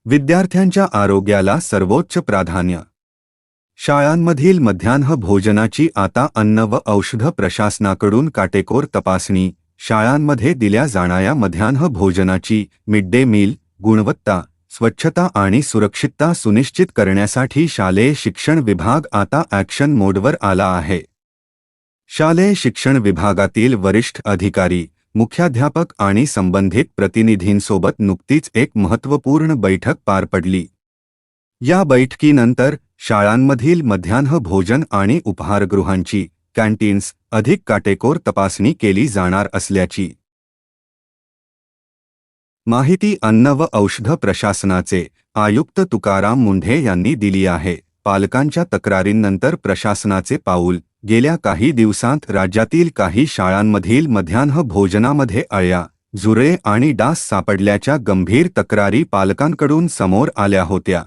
विद्यार्थ्यांच्या आरोग्याला सर्वोच्च प्राधान्य. शाळांमधील मध्यान्ह भोजनाची आता अन्न व औषध प्रशासनाकडून काटेकोर तपासणी. शाळांमध्ये दिल्या जाणाऱ्या मध्यान्ह भोजनाची मिड डे मील गुणवत्ता, स्वच्छता आणि सुरक्षितता सुनिश्चित करण्यासाठी शालेय शिक्षण विभाग आता ॲक्शन मोडवर आला आहे. शालेय शिक्षण विभागातील वरिष्ठ अधिकारी, मुख्याध्यापक आणि संबंधित प्रतिनिधींसोबत नुकतीच एक महत्त्वपूर्ण बैठक पार पडली. या बैठकीनंतर शाळांमधील मध्यान्ह भोजन आणि उपाहारगृहांची कॅन्टीन्स अधिक काटेकोर तपासणी केली जाणार असल्याची माहिती अन्न व औषध प्रशासनाचे आयुक्त तुकाराम मुंढे यांनी दिली आहे. पालकांच्या तक्रारींनंतर प्रशासनाचे पाऊल. गेल्या काही दिवसांत राज्यातील काही शाळांमधील मध्यान्ह भोजनामध्ये अळ्या, झुरळे आणि डास सापडल्याच्या गंभीर तक्रारी पालकांकडून समोर आल्या होत्या.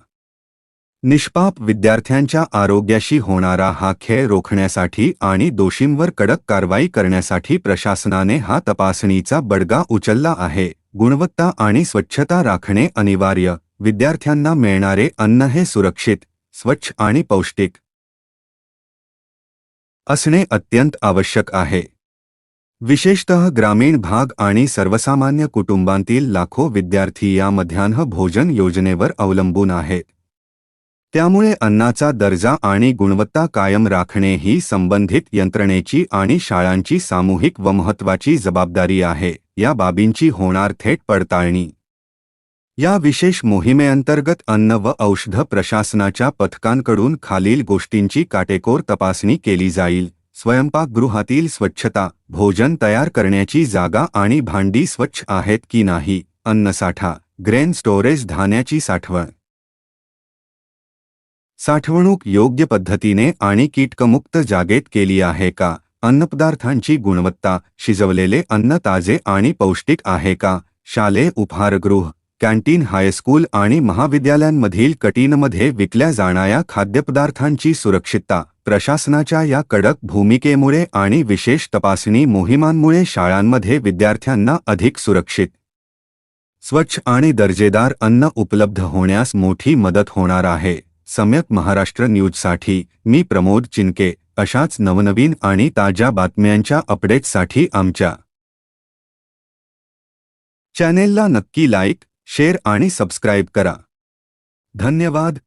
निष्पाप विद्यार्थ्यांच्या आरोग्याशी होणारा हा खेळ रोखण्यासाठी आणि दोषींवर कडक कारवाई करण्यासाठी प्रशासनाने हा तपासणीचा बडगा उचलला आहे. गुणवत्ता आणि स्वच्छता राखणे अनिवार्य. विद्यार्थ्यांना मिळणारे अन्न हे सुरक्षित, स्वच्छ आणि पौष्टिक असणे अत्यंत आवश्यक आहे. विशेषतः ग्रामीण भाग आणि सर्वसामान्य कुटुंबांतील लाखो विद्यार्थी या मध्यान्ह भोजन योजनेवर अवलंबून आहेत. त्यामुळे अन्नाचा दर्जा आणि गुणवत्ता कायम राखणे ही संबंधित यंत्रणेची आणि शाळांची सामूहिक व महत्त्वाची जबाबदारी आहे. या बाबींची होणार थेट पडताळणी. या विशेष मोहिमेअंतर्गत अन्न व औषध प्रशासनाच्या पथकांकडून खालील गोष्टींची काटेकोर तपासणी केली जाईल. स्वयंपाकगृहातील स्वच्छता, भोजन तयार करण्याची जागा आणि भांडी स्वच्छ आहेत की नाही, अन्नसाठा, ग्रेन स्टोरेज धान्याची साठवणूक योग्य पद्धतीने आणि कीटकमुक्त जागेत केली आहे का, अन्नपदार्थांची गुणवत्ता, शिजवलेले अन्न ताजे आणि पौष्टिक आहे का, शालेय उपहारगृह, कॅन्टीन, हायस्कूल आणि महाविद्यालयांमधील कॅन्टीनमध्ये विकल्या जाणाऱ्या खाद्यपदार्थांची सुरक्षितता. प्रशासनाच्या या कडक भूमिकेमुळे आणि विशेष तपासणी मोहिमांमुळे शाळांमध्ये विद्यार्थ्यांना अधिक सुरक्षित, स्वच्छ आणि दर्जेदार अन्न उपलब्ध होण्यास मोठी मदत होणार आहे. सम्यक महाराष्ट्र न्यूजसाठी मी प्रमोद चिनके. अशाच नवनवीन आणि ताज्या बातम्यांच्या अपडेट्ससाठी आमच्या चॅनेलला नक्की लाईक, शेअर आणि सबस्क्राईब करा. धन्यवाद.